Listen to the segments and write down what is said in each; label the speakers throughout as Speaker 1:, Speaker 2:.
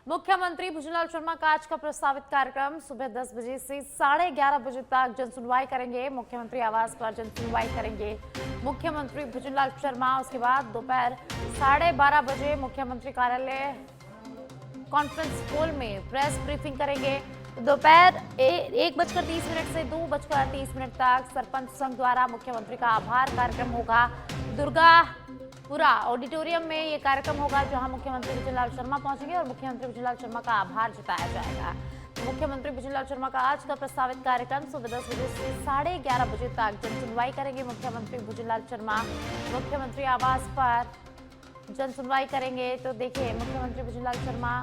Speaker 1: मुख्यमंत्री भुजनलाल शर्मा का आज का प्रस्तावित कार्यक्रम सुबह 10 बजे से 11:30 बजे तक जनसुनवाई करेंगे। मुख्यमंत्री आवास पर जनसुनवाई करेंगे मुख्यमंत्री भुजनलाल शर्मा। उसके बाद दोपहर 12:30 बजे मुख्यमंत्री कार्यालय कॉन्फ्रेंस हॉल में प्रेस ब्रीफिंग करेंगे। दोपहर 1:30 से 2:30 तक सरपंच संघ द्वारा मुख्यमंत्री का आभार कार्यक्रम होगा। दुर्गापुरा ऑडिटोरियम में ये कार्यक्रम होगा, जहां मुख्यमंत्री भुजनलाल शर्मा पहुंचेंगे और मुख्यमंत्री भुजनलाल शर्मा का आभार जताया जाएगा। मुख्यमंत्री भुजनलाल शर्मा का आज का प्रस्तावित कार्यक्रम सुबह 10 बजे से 11:30 बजे तक जनसुनवाई करेंगे मुख्यमंत्री भुजनलाल शर्मा। मुख्यमंत्री आवास पर जनसुनवाई करेंगे। तो देखिए, मुख्यमंत्री भुजनलाल शर्मा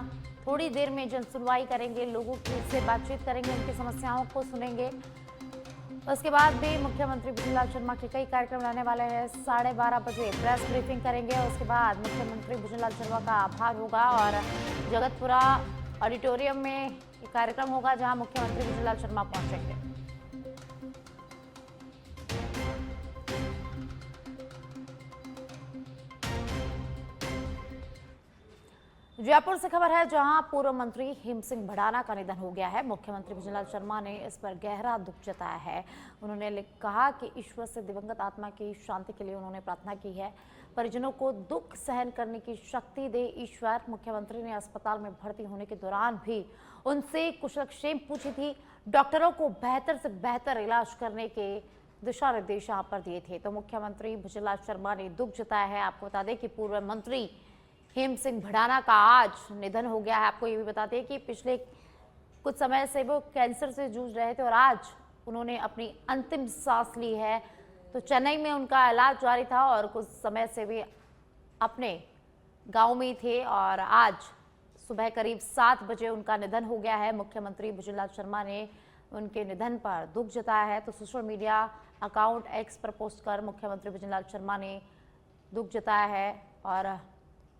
Speaker 1: थोड़ी देर में जनसुनवाई करेंगे, लोगों से बातचीत करेंगे, उनकी समस्याओं को सुनेंगे। उसके बाद भी मुख्यमंत्री भुजनलाल शर्मा के कई कार्यक्रम रहने वाले हैं। 12:30 बजे प्रेस ब्रीफिंग करेंगे। उसके बाद मुख्यमंत्री भुजनलाल शर्मा का आभार होगा और जगतपुरा ऑडिटोरियम में एक कार्यक्रम होगा, जहां मुख्यमंत्री भुजनलाल शर्मा पहुंचेंगे। जयपुर से खबर है, जहां पूर्व मंत्री हेम सिंह भड़ाना का निधन हो गया है। मुख्यमंत्री भुजनलाल शर्मा ने इस पर गहरा दुख जताया है। उन्होंने कहा कि ईश्वर से दिवंगत आत्मा की शांति के लिए उन्होंने प्रार्थना की है। परिजनों को दुख सहन करने की शक्ति दे ईश्वर। मुख्यमंत्री ने अस्पताल में भर्ती होने के दौरान भी उनसे कुशलक्षेम पूछी थी। डॉक्टरों को बेहतर से बेहतर इलाज करने के दिशा निर्देश यहाँ पर दिए थे। तो मुख्यमंत्री भुजनलाल शर्मा ने दुख जताया है। आपको बता दें कि पूर्व मंत्री हेम सिंह भड़ाना का आज निधन हो गया है। आपको ये भी बता दें कि पिछले कुछ समय से वो कैंसर से जूझ रहे थे और आज उन्होंने अपनी अंतिम सांस ली है। तो चेन्नई में उनका इलाज जारी था और कुछ समय से वे अपने गांव में ही थे और आज सुबह करीब 7 बजे उनका निधन हो गया है। मुख्यमंत्री भुजनलाल शर्मा ने उनके निधन पर दुख जताया है। तो सोशल मीडिया अकाउंट एक्स पर पोस्ट कर मुख्यमंत्री भुजनलाल शर्मा ने दुख जताया है और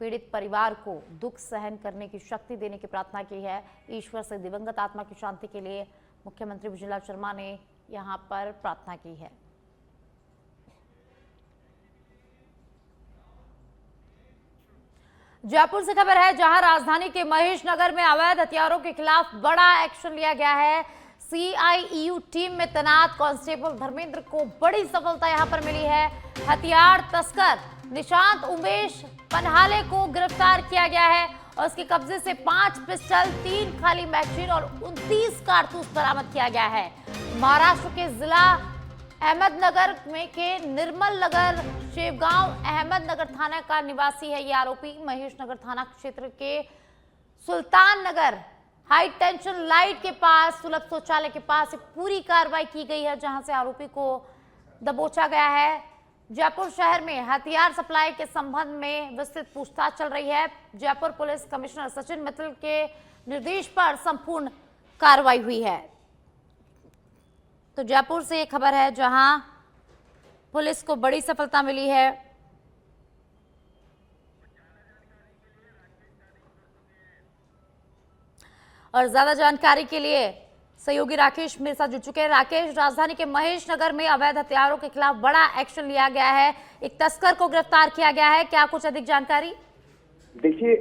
Speaker 1: पीड़ित परिवार को दुख सहन करने की शक्ति देने की प्रार्थना की है। ईश्वर से दिवंगत आत्मा की शांति के लिए मुख्यमंत्री भुजनलाल शर्मा ने यहां पर प्रार्थना की है। जयपुर से खबर है, जहां राजधानी के महेश नगर में अवैध हथियारों के खिलाफ बड़ा एक्शन लिया गया है। CIEU टीम में तैनात कांस्टेबल धर्मेंद्र को बड़ी सफलता यहां पर मिली है। हथियार तस्कर निशांत उमेश पनहाले को गिरफ्तार किया गया है और उसके कब्जे से 5 पिस्टल, 3 खाली मैगजीन और 29 कारतूस बरामद किया गया है। महाराष्ट्र के जिला अहमदनगर में के निर्मल नगर शेवगांव अहमदनगर थाना का निवासी है ये आरोपी। महेश नगर थाना क्षेत्र के सुल्तान नगर हाई टेंशन लाइट के पास सुलभ शौचालय के पास एक पूरी कार्रवाई की गई है, जहां से आरोपी को दबोचा गया है। जयपुर शहर में हथियार सप्लाई के संबंध में विस्तृत पूछताछ चल रही है। जयपुर पुलिस कमिश्नर सचिन मित्तल के निर्देश पर संपूर्ण कार्रवाई हुई है। तो जयपुर से एक खबर है, जहां पुलिस को बड़ी सफलता मिली है। और ज्यादा जानकारी के लिए सहयोगी राकेश मेरे साथ जुड़ चुके हैं। राकेश, राजधानी के महेश नगर में अवैध हथियारों के खिलाफ बड़ा एक्शन लिया गया है, एक तस्कर को गिरफ्तार किया गया है, क्या कुछ अधिक जानकारी?
Speaker 2: देखिए,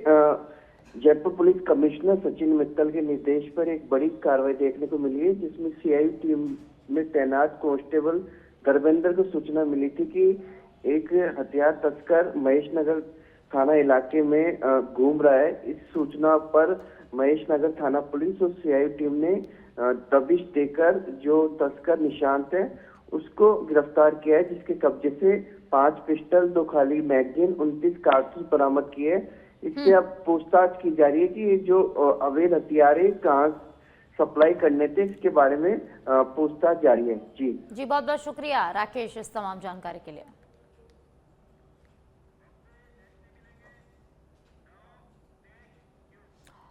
Speaker 2: जयपुर पुलिस कमिश्नर सचिन मित्तल के निर्देश पर एक बड़ी कार्रवाई देखने को मिली है, जिसमें CIU टीम में तैनात कांस्टेबल धर्मेंद्र को सूचना मिली थी कि एक हथियार तस्कर महेश नगर थाना इलाके में घूम रहा है। इस सूचना पर महेश नगर थाना पुलिस और CIU टीम ने दबिश देकर जो तस्कर निशांत है उसको गिरफ्तार किया है, जिसके कब्जे से 5 पिस्टल, 2 खाली मैगजीन, 29 कारतूस बरामद किए। इससे अब पूछताछ की जा रही है कि ये जो अवैध हथियार कहाँ सप्लाई करने थे, इसके बारे में पूछताछ जारी है। जी
Speaker 1: बहुत बहुत शुक्रिया राकेश इस तमाम जानकारी के लिए।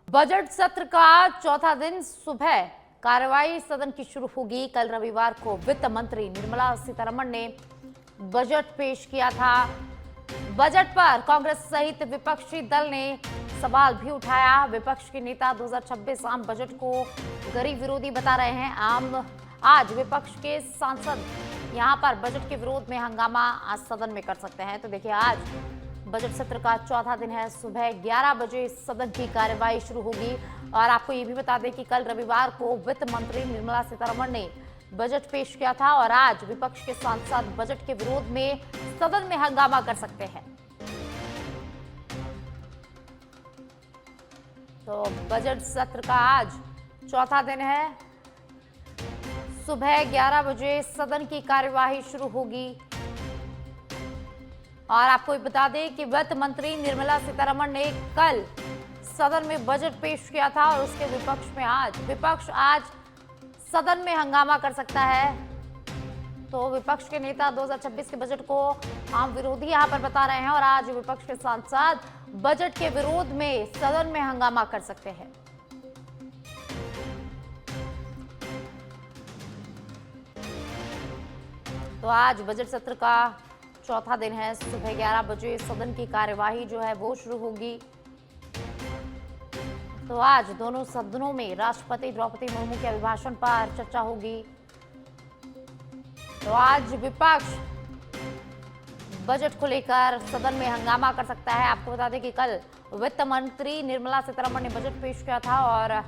Speaker 1: बजट सत्र का चौथा दिन सुबह कार्रवाई सदन की शुरू होगी। कल रविवार को वित्त मंत्री निर्मला सीतारमण ने बजट पेश किया था। बजट पर कांग्रेस सहित विपक्षी दल ने सवाल भी उठाया। विपक्ष के नेता 2026 आम बजट को गरीब विरोधी बता रहे हैं। आज विपक्ष के सांसद यहां पर बजट के विरोध में हंगामा आज सदन में कर सकते हैं। तो देखिए, आज बजट सत्र का चौथा दिन है। सुबह 11 बजे सदन की कार्यवाही शुरू होगी। और आपको ये भी बता दें कि कल रविवार को वित्त मंत्री निर्मला सीतारमण ने बजट पेश किया था और आज विपक्ष के सांसद बजट के विरोध में सदन में हंगामा कर सकते हैं। तो बजट सत्र का आज चौथा दिन है। सुबह 11 बजे सदन की कार्यवाही शुरू होगी। और आपको बता दें कि वित्त मंत्री निर्मला सीतारमण ने कल सदन में बजट पेश किया था और उसके विपक्ष आज सदन में हंगामा कर सकता है। तो विपक्ष के नेता 2026 के बजट को आम विरोधी यहां पर बता रहे हैं और आज विपक्ष के सांसद बजट के विरोध में सदन में हंगामा कर सकते हैं। तो आज बजट सत्र का चौथा दिन है। सुबह 11 बजे सदन की कार्यवाही जो है वो शुरू होगी। तो आज दोनों सदनों में राष्ट्रपति द्रौपदी मुर्मू के अभिभाषण पर चर्चा होगी। तो आज विपक्ष बजट को लेकर सदन में हंगामा कर सकता है। आपको बता दें कि कल वित्त मंत्री निर्मला सीतारमण ने बजट पेश किया था और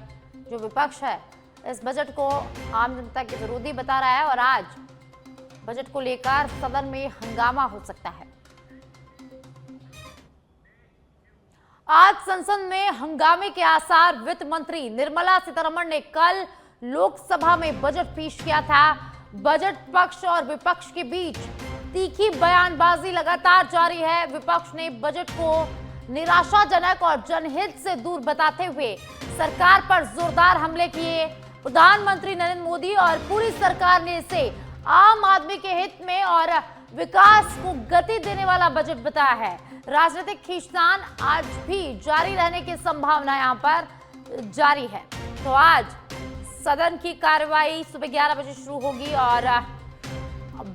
Speaker 1: जो विपक्ष है इस बजट को आम जनता के विरोधी बता रहा है और आज बजट को लेकर सदन में हंगामा हो सकता है। आज संसद में हंगामे के आसार। वित्त मंत्री निर्मला सीतारमण ने कल लोकसभा में बजट पेश किया था। बजट पक्ष और विपक्ष के बीच तीखी बयानबाजी लगातार जारी है। विपक्ष ने बजट को निराशाजनक और जनहित से दूर बताते हुए सरकार पर जोरदार हमले किए। प्रधानमंत्री नरेंद्र मोदी और पूरी सरकार ने इसे आम आदमी के हित में और विकास को गति देने वाला बजट बताया है। राजनीतिक खींचतान आज भी जारी रहने की संभावना यहां पर जारी है। तो आज सदन की कार्यवाही सुबह 11 बजे शुरू होगी और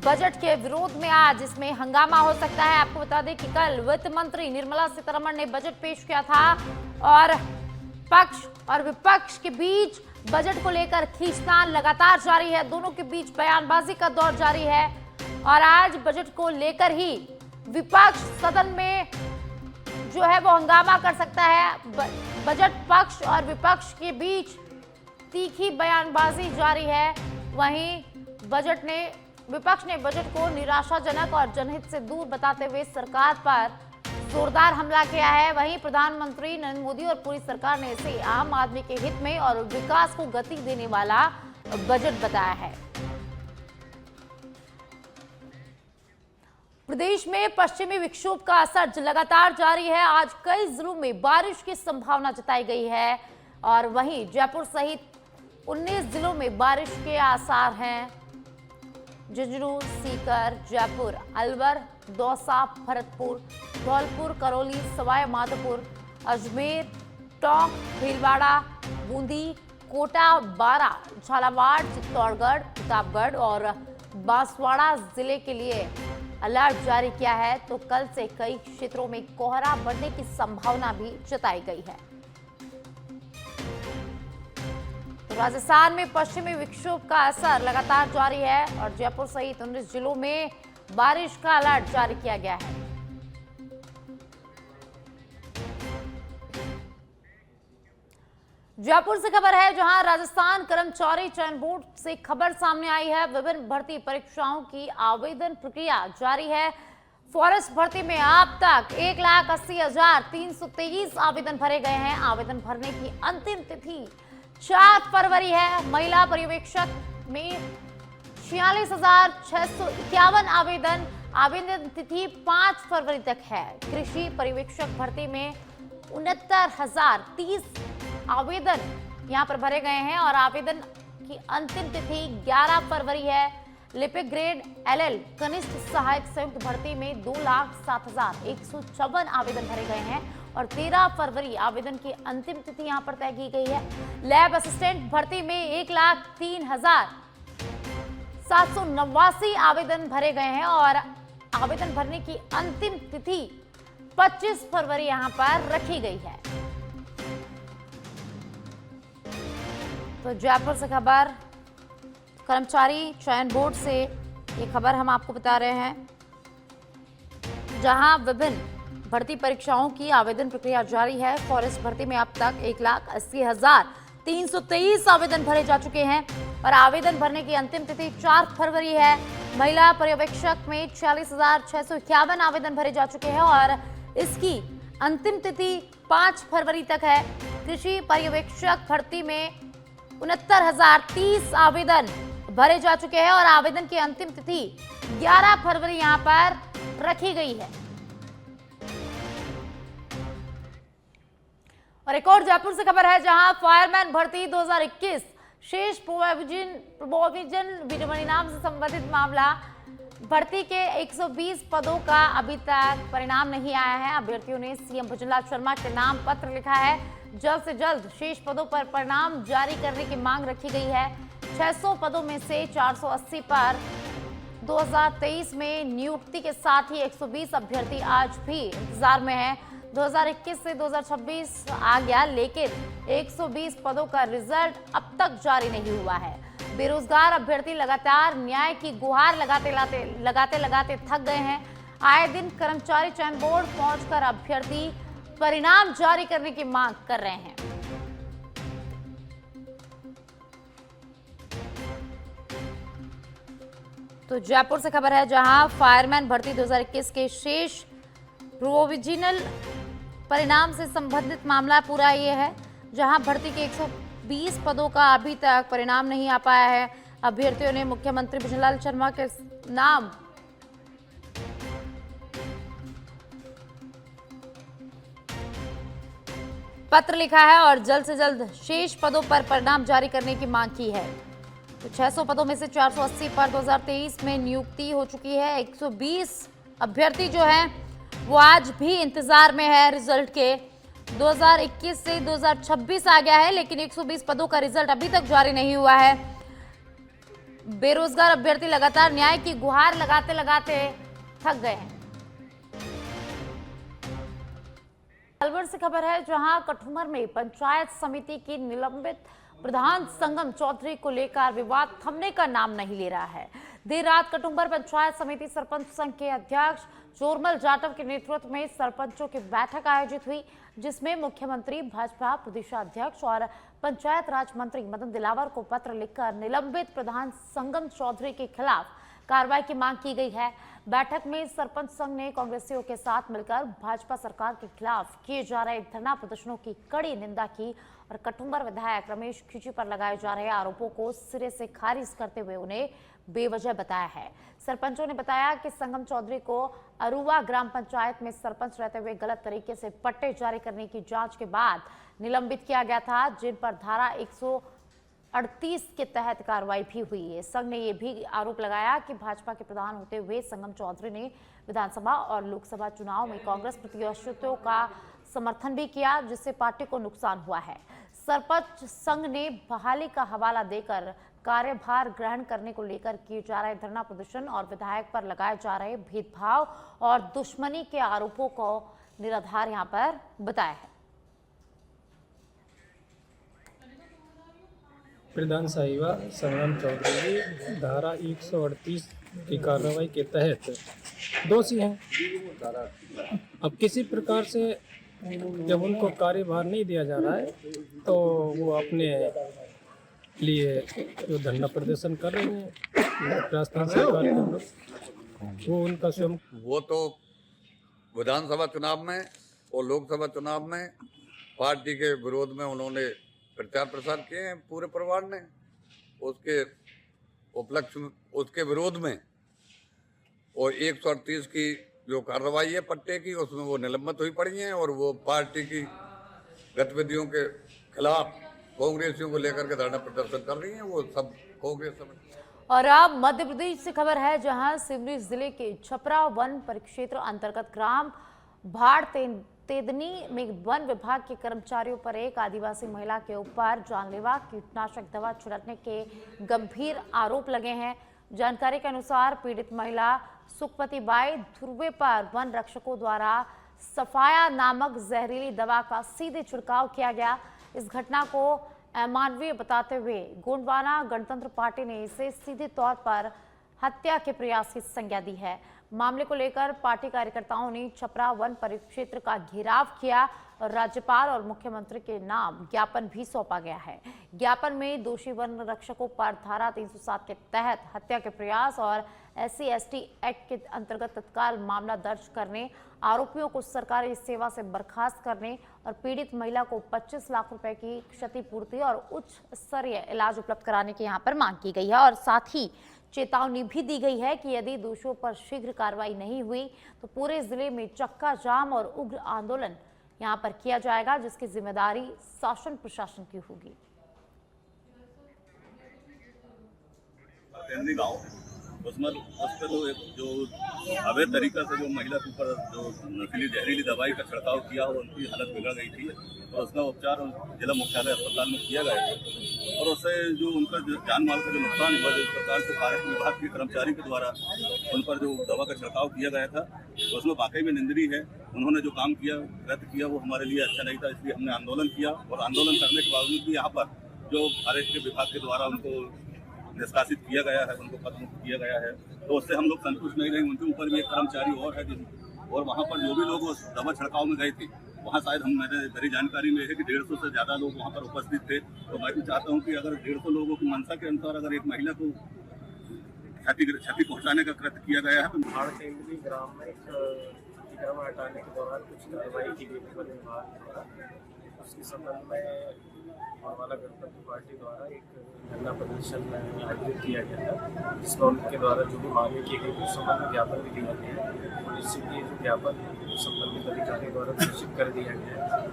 Speaker 1: बजट के विरोध में आज इसमें हंगामा हो सकता है। आपको बता दें कि कल वित्त मंत्री निर्मला सीतारमण ने बजट पेश किया था और पक्ष और विपक्ष के बीच बजट को लेकर खींचतान लगातार जारी है। दोनों के बीच बयानबाजी का दौर जारी है और आज बजट को लेकर ही विपक्ष सदन में जो है वो हंगामा कर सकता है। बजट पक्ष और विपक्ष के बीच तीखी बयानबाजी जारी है। वहीं विपक्ष ने बजट को निराशाजनक और जनहित से दूर बताते हुए सरकार पर जोरदार हमला किया है। वहीं प्रधानमंत्री नरेंद्र मोदी और पूरी सरकार ने इसे आम आदमी के हित में और विकास को गति देने वाला बजट बताया है। प्रदेश में पश्चिमी विक्षोभ का असर लगातार जारी है। आज कई जिलों में बारिश की संभावना जताई गई है और वहीं जयपुर सहित 19 जिलों में बारिश के आसार हैं। झुंझुनू, सीकर, जयपुर, अलवर, दौसा, भरतपुर, धौलपुर, करौली, सवाई माधोपुर, अजमेर, टोंक, भीलवाड़ा, बूंदी, कोटा, बारा, झालावाड़, चित्तौड़गढ़, प्रतापगढ़ और बांसवाड़ा जिले के लिए अलर्ट जारी किया है। तो कल से कई क्षेत्रों में कोहरा बढ़ने की संभावना भी जताई गई है। तो राजस्थान में पश्चिमी विक्षोभ का असर लगातार जारी है और जयपुर सहित 19 जिलों में बारिश का अलर्ट जारी किया गया है। जयपुर से खबर है जहां राजस्थान कर्मचारी चयन बोर्ड से खबर सामने आई है। विभिन्न भर्ती परीक्षाओं की आवेदन प्रक्रिया जारी है। फॉरेस्ट भर्ती में अब तक 1,80,323 आवेदन भरे गए हैं। आवेदन भरने की अंतिम तिथि 4 फरवरी है। महिला पर्यवेक्षक में 46,651 आवेदन तिथि 5 फरवरी तक है। कृषि पर्यवेक्षक भर्ती में 69,030 आवेदन यहां पर भरे गए हैं और आवेदन की अंतिम तिथि 11 फरवरी है। लिपिक ग्रेड LL कनिष्ठ सहायक संयुक्त भर्ती में 2,07,154 आवेदन भरे गए हैं और 13 फरवरी आवेदन की अंतिम तिथि यहां पर तय की गई है। लैब असिस्टेंट भर्ती में 1,03,789 आवेदन भरे गए हैं और आवेदन भरने की अंतिम तिथि 25 फरवरी यहां पर रखी गई है। तो जयपुर से खबर, कर्मचारी चयन बोर्ड से ये खबर हम आपको बता रहे हैं, जहां विभिन्न भर्ती परीक्षाओं की आवेदन प्रक्रिया जारी है। फॉरेस्ट भर्ती में अब तक 1,80,323 आवेदन भरे जा चुके हैं और आवेदन भरने की अंतिम तिथि 4 फरवरी है। महिला पर्यवेक्षक में 46,651 आवेदन भरे जा चुके हैं और इसकी अंतिम तिथि 5 फरवरी तक है। कृषि पर्यवेक्षक भर्ती में 69,030 आवेदन भरे जा चुके हैं और आवेदन की अंतिम तिथि 11 फरवरी यहां पर रखी गई है। और एक और जयपुर से खबर है, जहां फायरमैन भर्ती 2021 शेष प्रोविजन परिणाम से संबंधित मामला। भर्ती के 120 पदों का अभी तक परिणाम नहीं आया है। अभ्यर्थियों ने सीएम भजनलाल शर्मा के नाम पत्र लिखा है। जल्द से जल्द शेष पदों पर परिणाम जारी करने की मांग रखी गई है। 600 पदों में से 480 पर 2023 में नियुक्ति के साथ ही 120 अभ्यर्थी आज भी इंतजार में हैं। 2021 से 2026 आ गया, लेकिन 120 पदों का रिजल्ट अब तक जारी नहीं हुआ है। बेरोजगार अभ्यर्थी लगातार न्याय की गुहार लगाते थक गए हैं। आए दिन कर्मचारी चयन बोर्ड पहुंचकर अभ्यर्थी परिणाम जारी करने की मांग कर रहे हैं। तो जयपुर से खबर है, जहां फायरमैन भर्ती 2021 के शेष प्रोविजनल परिणाम से संबंधित मामला पूरा ये है, जहां भर्ती के 120 पदों का अभी तक परिणाम नहीं आ पाया है। अभ्यर्थियों ने मुख्यमंत्री भजनलाल शर्मा के नाम पत्र लिखा है और जल्द से जल्द शेष पदों पर परिणाम जारी करने की मांग की है। तो 600 पदों में से 480 पर 2023 में नियुक्ति हो चुकी है। 120 अभ्यर्थी जो हैं वो आज भी इंतजार में है रिजल्ट के। 2021 से 2026 आ गया है, लेकिन 120 पदों का रिजल्ट अभी तक जारी नहीं हुआ है। बेरोजगार अभ्यर्थी लगातार न्याय की गुहार लगाते थक गए हैं। अलवर से खबर है, जहां कठुमर में पंचायत समिति की निलंबित प्रधान संगम चौधरी को लेकर विवाद थमने का नाम नहीं ले रहा है। देर रात कठुमर पंचायत समिति सरपंच संघ के अध्यक्ष चोरमल जाटव के नेतृत्व में सरपंचों की बैठक आयोजित हुई, जिसमें मुख्यमंत्री, भाजपा प्रदेशाध्यक्ष और पंचायत राज मंत्री मदन दिलावर को पत्र लिखकर निलंबित प्रधान संगम चौधरी के खिलाफ कार्रवाई की मांग की गई है। बैठक में सरपंच संघ ने कांग्रेसियों के साथ मिलकर भाजपा सरकार के खिलाफ किए जा रहे धरना प्रदर्शनों की कड़ी निंदा की और कठुमर विधायक रमेश खींची पर लगाए जा रहे आरोपों को सिरे से खारिज करते हुए उन्हें बेवजह बताया है। सरपंचों ने बताया कि संगम चौधरी को अरुवा ग्राम पंचायत में सरपंच रहते हुए गलत तरीके से पट्टे जारी करने की जांच के बाद निलंबित किया गया था, जिन पर धारा 138 के तहत कार्रवाई भी हुई है। संघ ने यह भी आरोप लगाया कि भाजपा के प्रधान होते हुए संगम चौधरी ने विधानसभा और लोकसभा चुनाव में कांग्रेस प्रत्याशियों का समर्थन भी किया, जिससे पार्टी को नुकसान हुआ है। सरपंच संघ ने बहाली का हवाला देकर कार्यभार ग्रहण करने को लेकर किए जा रहे धरना प्रदर्शन और विधायक पर लगाए जा रहे भेदभाव और दुश्मनी के आरोपों को निराधार यहां पर बताया है।
Speaker 3: प्रधान साहिबा संगम चौधरी धारा 138 की कार्रवाई के तहत दोषी हैं। अब किसी प्रकार से जब उनको कार्यभार नहीं दिया जा रहा है तो वो अपने लिए जो धरना प्रदर्शन कर रहे हैं राजस्थान सरकार के लोग, वो उनका स्वयं
Speaker 4: वो तो विधानसभा चुनाव में और लोकसभा चुनाव में पार्टी के विरोध में उन्होंने प्रचार प्रसार किए हैं पूरे परिवार ने। उसके उपलक्ष्य में, उसके विरोध में और 138 की जो कार्रवाई है पट्टे की, उसमें वो निलंबित हुई पड़ी हैं और वो पार्टी की गतिविधियों के खिलाफ कांग्रेसियों को लेकर के धरना प्रदर्शन कर रही हैं। वो सब कांग्रेस।
Speaker 1: और अब मध्य प्रदेश से खबर है, जहां सिवनी जिले के छपरा वन परिक्षेत्र अंतर्गत ग्राम भाड़ तेदनी में वन विभाग के कर्मचारियों पर एक आदिवासी महिला के ऊपर जानलेवा कीटनाशक दवा छिड़कने के गंभीर आरोप लगे हैं। जानकारी के अनुसार पीड़ित महिला सुखपति बाई ध्रुवे पर वन रक्षकों द्वारा सफाया नामक जहरीली दवा का सीधे छिड़काव किया गया। इस घटना को अमानवीय बताते हुए गोंडवाना गणतंत्र पार्टी ने इसे सीधे तौर पर हत्या के प्रयास की संज्ञा दी है। मामले को लेकर पार्टी कार्यकर्ताओं ने छपरा वन परिक्षेत्र का घेराव किया और राज्यपाल और मुख्यमंत्री के नाम ज्ञापन भी सौंपा गया है। ज्ञापन में दोषी वन रक्षकों पर धारा 307 के तहत हत्या के प्रयास और SC/ST एक्ट के अंतर्गत तत्काल मामला दर्ज करने, आरोपियों को सरकारी सेवा से बर्खास्त करने और पीड़ित महिला को 25 लाख रुपए की क्षतिपूर्ति और उच्च स्तरीय इलाज उपलब्ध कराने की यहाँ पर मांग की गई है। और साथ ही चेतावनी भी दी गई है कि यदि दोषियों पर शीघ्र कार्रवाई नहीं हुई तो पूरे जिले में चक्का जाम और उग्र आंदोलन यहाँ पर किया जाएगा, जिसकी जिम्मेदारी शासन प्रशासन की होगी।
Speaker 5: उसमें उस पर जो अवैध तरीका से जो महिला के ऊपर जो नशीली जहरीली दवाई का छिड़काव किया हो, उनकी हालत बिगड़ गई थी और उसका उपचार जिला मुख्यालय अस्पताल में किया गया था और उससे जो उनका जान माल का जो नुकसान हुआ, जिस प्रकार से फॉरेस्ट विभाग के कर्मचारी के द्वारा उन पर जो दवा का छिड़काव किया गया था, तो उसमें वाकई में निंदनीय है। उन्होंने जो काम किया कृत्य किया वो हमारे लिए अच्छा नहीं था, इसलिए हमने आंदोलन किया और आंदोलन करने के बावजूद भी यहाँ पर जो फॉरेस्ट विभाग के द्वारा उनको निष्कासित किया गया है, उनको खत्म किया गया है, तो उससे हम लोग संतुष्ट नहीं रहे। उनके ऊपर भी एक कर्मचारी और है और वहाँ पर जो भी लोग उस दवा छिड़काव में गए थे, वहाँ शायद मेरी जानकारी में है कि 150 से ज़्यादा लोग वहाँ पर उपस्थित थे। तो मैं भी चाहता हूँ कि अगर 150 लोगों की मंशा के अनुसार अगर एक महिला को क्षति पहुँचाने का कृत्य किया गया है तो
Speaker 3: पहाड़ केंद्रीय ग्राम में एक अतिक्रमण हटाने के दौरान कुछ कार्रवाई की गई वन विभाग द्वारा। उसके संबंध में वाला गणपति पार्टी द्वारा एक धरना प्रदर्शन आयोजित किया गया था, जिसमें उनके द्वारा जो भी मांगे की गई उस संबंध में ज्ञापन भी दिया गया है और इसलिए जो ज्ञापन संबंधित अधिकारी द्वारा घोषित कर दिया गया है और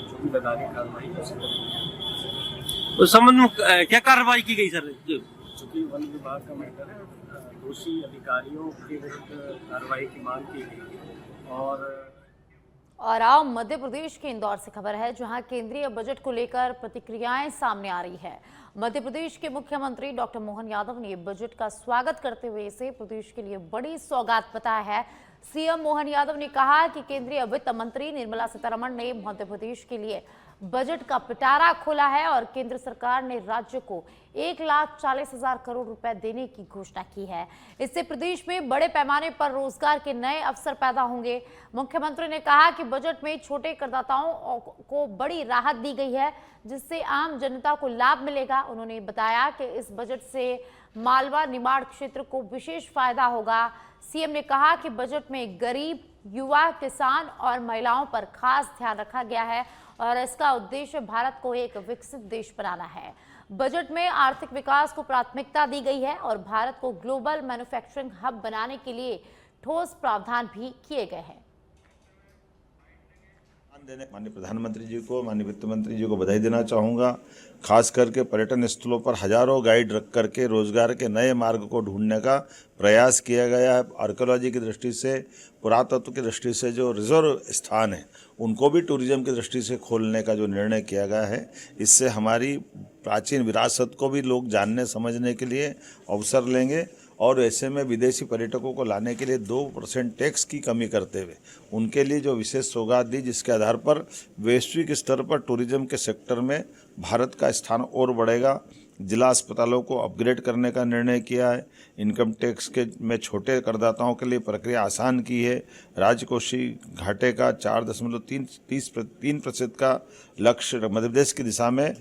Speaker 3: जो भी वैधानिक कार्रवाई है उसे कर दिया।
Speaker 6: उस संबंध में क्या कार्रवाई की गई सर?
Speaker 3: चूँकि वन विभाग का मैटर है, दोषी अधिकारियों के विरुद्ध कार्रवाई की मांग की गई
Speaker 1: और आओ मध्य प्रदेश के इंदौर से खबर है, जहां केंद्रीय बजट को लेकर प्रतिक्रियाएं सामने आ रही है। मध्य प्रदेश के मुख्यमंत्री डॉक्टर मोहन यादव ने बजट का स्वागत करते हुए इसे प्रदेश के लिए बड़ी सौगात बताया है। सीएम मोहन यादव ने कहा कि केंद्रीय वित्त मंत्री निर्मला सीतारमण ने मध्य प्रदेश के लिए बजट का पिटारा खोला है और केंद्र सरकार ने राज्य को 1,40,000 करोड़ रुपए देने की घोषणा की है। इससे प्रदेश में बड़े पैमाने पर रोजगार के नए अवसर पैदा होंगे। मुख्यमंत्री ने कहा कि बजट में छोटे करदाताओं को बड़ी राहत दी गई है, जिससे आम जनता को लाभ मिलेगा। उन्होंने बताया कि इस बजट से मालवा निमाड़ क्षेत्र को विशेष फायदा होगा। सीएम ने कहा कि बजट में गरीब, युवा, किसान और महिलाओं पर खास ध्यान रखा गया है और इसका उद्देश्य भारत को एक विकसित देश बनाना है। बजट में आर्थिक विकास को प्राथमिकता दी गई है और भारत को ग्लोबल मैन्युफैक्चरिंग हब बनाने के लिए ठोस प्रावधान भी किए गए हैं।
Speaker 7: माननीय प्रधानमंत्री जी को, माननीय वित्त मंत्री जी को बधाई देना चाहूँगा। खास करके पर्यटन स्थलों पर हजारों गाइड रख करके रोजगार के नए मार्ग को ढूंढने का प्रयास किया गया है। आर्कियोलॉजी की दृष्टि से, पुरातत्व की दृष्टि से जो रिजर्व स्थान है उनको भी टूरिज्म की दृष्टि से खोलने का जो निर्णय किया गया है, इससे हमारी प्राचीन विरासत को भी लोग जानने समझने के लिए अवसर लेंगे और ऐसे में विदेशी पर्यटकों को लाने के लिए 2% टैक्स की कमी करते हुए उनके लिए जो विशेष सौगात दी, जिसके आधार पर वैश्विक स्तर पर टूरिज्म के सेक्टर में भारत का स्थान और बढ़ेगा। जिला अस्पतालों को अपग्रेड करने का निर्णय किया है। इनकम टैक्स के में छोटे करदाताओं के लिए प्रक्रिया आसान की है। राजकोषीय घाटे का 4.3% का लक्ष्य मध्य प्रदेश की दिशा में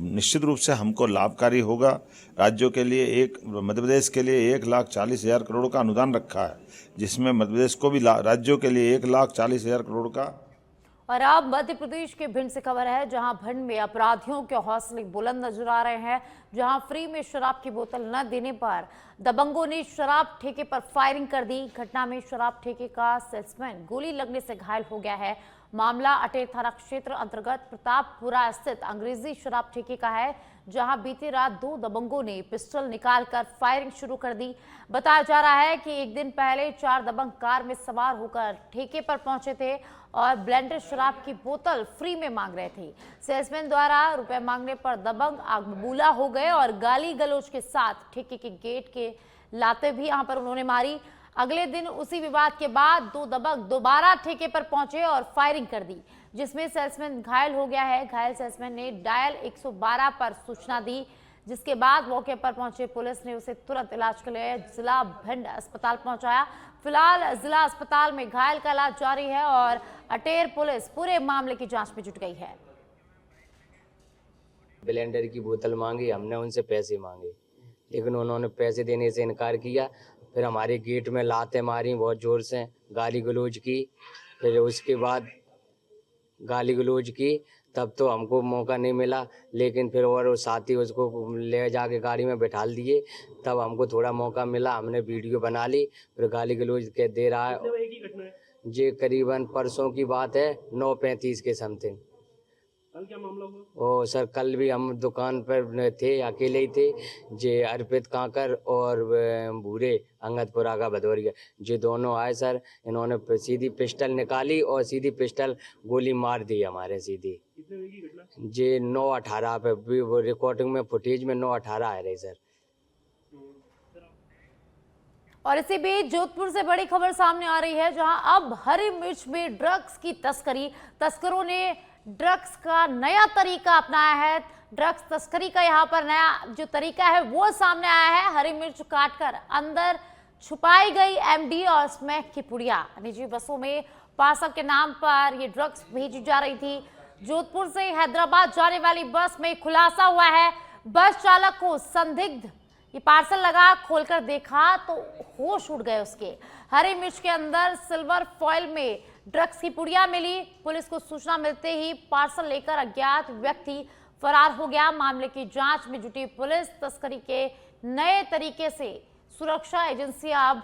Speaker 7: निश्चित रूप से हमको लाभकारी होगा। राज्यों के लिए मध्य प्रदेश के लिए 1,40,000 करोड़ का अनुदान रखा है, जिसमें मध्य प्रदेश को भी राज्यों के लिए 1,40,000 करोड़ का।
Speaker 1: और अब मध्य प्रदेश के भिंड से खबर है, जहां भिंड में अपराधियों के हौसले बुलंद नजर आ रहे हैं। जहां फ्री में शराब की बोतल न देने पर दबंगों ने शराब ठेके पर फायरिंग कर दी। घटना में शराब ठेके का सेल्समैन गोली लगने से घायल हो गया है। मामला अटेर थाना क्षेत्र अंतर्गत प्रतापपुरा स्थित अंग्रेजी शराब ठेके का है, जहां बीती रात 2 दबंगों ने पिस्टल निकालकर फायरिंग शुरू कर दी। बताया जा रहा है कि एक दिन पहले 4 दबंग कार में सवार होकर ठेके पर पहुंचे थे और ब्लेंडेड शराब की बोतल फ्री में मांग रहे थे। सेल्समैन द्वारा रुपए मांगने पर दबंग आग बबूला हो गए और गाली गलौज के साथ ठेके के गेट के लाते भी यहां पर उन्होंने मारी। अगले दिन उसी विवाद के बाद 2 दबंग दोबारा ठेके पर पहुंचे और फायरिंग कर दी, जिसमें सेल्समैन घायल हो गया है। घायल सेल्समैन ने डायल 112 पर सूचना दी, जिसके बाद मौके पर पहुंचे पुलिस ने उसे तुरंत इलाज के लिए जिला भिंड अस्पताल पहुंचाया। फिलहाल जिला अस्पताल में घायल का इलाज जारी है और अटेर पुलिस पूरे मामले की जांच में जुट गई है।
Speaker 8: ब्लेंडर की बोतल मांगी, हमने उनसे पैसे मांगे, लेकिन उन्होंने पैसे देने से इनकार किया। फिर हमारे गेट में लातें मारी बहुत जोर से, गाली गलौज की। फिर उसके बाद गाली गलौज की, तब तो हमको मौका नहीं मिला, लेकिन फिर और साथी उसको ले जाके गाड़ी में बैठाल दिए, तब हमको थोड़ा मौका मिला, हमने वीडियो बना ली। फिर गाली गलौज के दे रहा है। ये करीबन परसों की बात है, 9:35 के समथिंग।
Speaker 6: कल क्या मामला हुआ?
Speaker 8: ओ सर, कल भी हम दुकान पर थे, अकेले ही थे। जे अर्पित कांकर और भूरे अंगदपुरा का भदौरिया, जे दोनों आए सर, इन्होंने सीधी पिस्टल निकाली और सीधी पिस्टल गोली मार दी हमारे सीधी।
Speaker 6: कितने बजे की घटना?
Speaker 8: जे 9:18 पे वो रिकॉर्डिंग में फुटेज में 9:18 आ रही सर।
Speaker 1: और इसी बीच जोधपुर से बड़ी खबर सामने आ रही है, जहां अब हरी मिर्च में ड्रग्स की तस्करों ने ड्रग्स का नया तरीका अपनाया है। ड्रग्स तस्करी का यहां पर नया जो तरीका है वो सामने आया है। हरी मिर्च काटकर अंदर छुपाई गई एमडी और स्मैक की पुड़िया निजी बसों में पार्सल के नाम पर ये ड्रग्स भेजी जा रही थी। जोधपुर से हैदराबाद जाने वाली बस में खुलासा हुआ है। बस चालक को संदिग्ध ये पार्सल लगा, खोलकर देखा तो होश उड़ गए उसके। हरी मिर्च के अंदर सिल्वर फॉइल में ड्रग्स की पुड़िया मिली। पुलिस को सूचना मिलते ही पार्सल लेकर अज्ञात व्यक्ति फरार हो गया। मामले की जांच में जुटी पुलिस तस्करी के नए तरीके से सुरक्षा एजेंसियां अब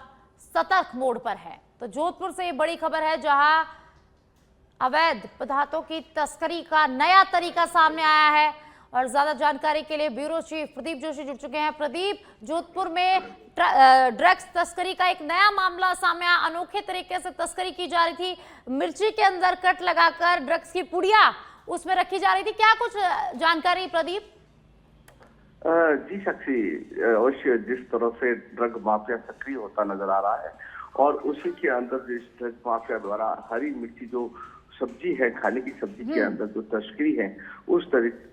Speaker 1: सतर्क मोड पर है। तो जोधपुर से ये बड़ी खबर है, जहां अवैध पदार्थों की तस्करी का नया तरीका सामने आया है। और ज्यादा जानकारी के लिए ब्यूरो चीफ प्रदीप जोशी जुड़ चुके हैं। प्रदीप, जोधपुर में ड्रग्स तस्करी का एक नया मामला सामने आया। अनोखे तरीके से तस्करी की जा रही थी। मिर्ची के अंदर कट लगाकर ड्रग्स की पुड़िया उसमें रखी जा रही थी। क्या कुछ जानकारी प्रदीप?
Speaker 2: जी साक्षी, अवश्य जिस तरह से ड्रग माफिया सक्रिय होता नजर आ रहा है और उसी के अंदर जिस ड्रग माफिया द्वारा हरी मिर्ची जो सब्जी है, खाने की सब्जी के अंदर जो तस्करी है, उस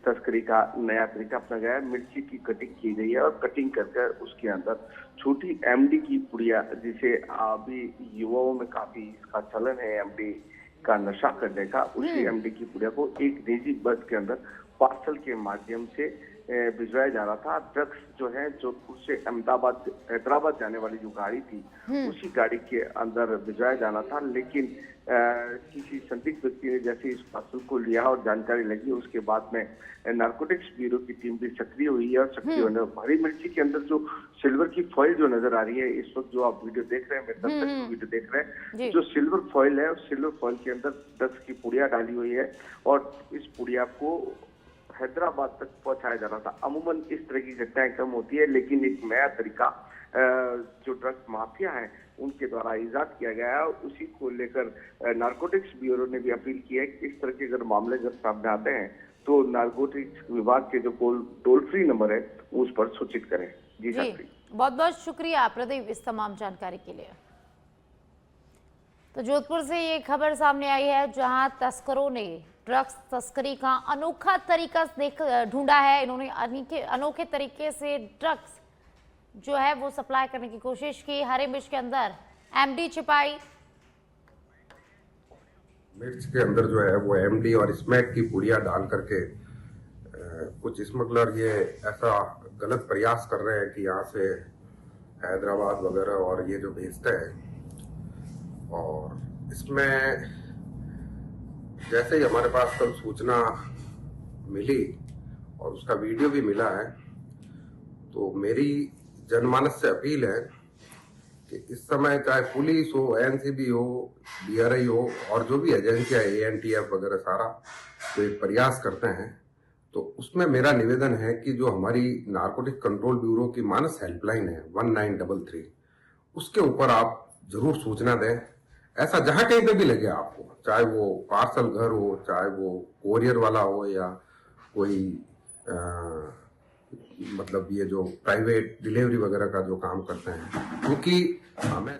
Speaker 2: तस्करी का नया तरीका अपना गया है। मिर्ची की कटिंग की गई है और कटिंग करके उसके अंदर छोटी एमडी की पुड़िया, जिसे अभी युवाओं में काफी इसका चलन है एमडी का नशा करने का, उसी एमडी की पुड़िया को एक निजी बस के अंदर पार्सल के माध्यम से भिजवाया जा रहा था। ड्रग्स जो है जोधपुर से हैदराबाद जाने वाली जो गाड़ी थी, उसी गाड़ी के अंदर भिजवाया जाना था, लेकिन किसी संदिग्ध व्यक्ति ने जैसे इस पार्सल को लिया और जानकारी लगी, उसके बाद में नारकोटिक्स ब्यूरो की टीम भी सक्रिय हुई है। और सक्रिय होने हरी मिर्ची के अंदर जो सिल्वर की फॉइल जो नजर आ रही है इस वक्त, जो आप वीडियो देख रहे हैं, मेरे दर्शक वीडियो देख रहे हैं, जो सिल्वर फॉइल है, उस सिल्वर फॉइल के अंदर ड्रग्स की पुड़िया डाली हुई है और इस पुड़िया को हैदराबाद तक पहुंचाया जा रहा था। अमूमन इस तरह की घटनाएं कम होती है, लेकिन एक नया तरीका जो ड्रग्स माफिया है उनके द्वारा इजाद किया गया है। उसी को लेकर नारकोटिक्स ब्यूरो ने भी अपील की है कि इस तरह के अगर मामले जब सामने आते हैं तो नारकोटिक्स विभाग के जो टोल फ्री नंबर है उस पर सूचित करें। जी
Speaker 1: बहुत बहुत शुक्रिया प्रदीप इस तमाम जानकारी के लिए। तो जोधपुर से ये खबर सामने आई है, जहां तस्करों ने ड्रग्स तस्करी का अनोखा तरीका ढूंढा है। इन्होंने अनोखे तरीके से ड्रग्स जो है वो सप्लाई करने की कोशिश की। हरे मिर्च के अंदर एमडी छिपाई,
Speaker 9: मिर्च के अंदर जो है वो एमडी और स्मैक की पुड़िया डाल करके कुछ स्मगलर ये ऐसा गलत प्रयास कर रहे हैं कि यहाँ से हैदराबाद वगैरह और ये जो भेजते हैं। और इसमें जैसे ही हमारे पास कल सूचना मिली और उसका वीडियो भी मिला है, तो मेरी जनमानस से अपील है कि इस समय चाहे पुलिस हो, एनसीबी हो, डीआरआई हो और जो भी एजेंसियां एएनटीएफ वगैरह सारा जो एक प्रयास करते हैं, तो उसमें मेरा निवेदन है कि जो हमारी नारकोटिक कंट्रोल ब्यूरो की मानस हेल्पलाइन है 1933, उसके ऊपर आप जरूर सूचना दें। ऐसा जहां कहीं पे भी लगे आपको, चाहे वो पार्सल घर हो, चाहे वो कोरियर वाला हो या कोई मतलब ये जो प्राइवेट डिलीवरी वगैरह का जो काम करते हैं, क्योंकि हमें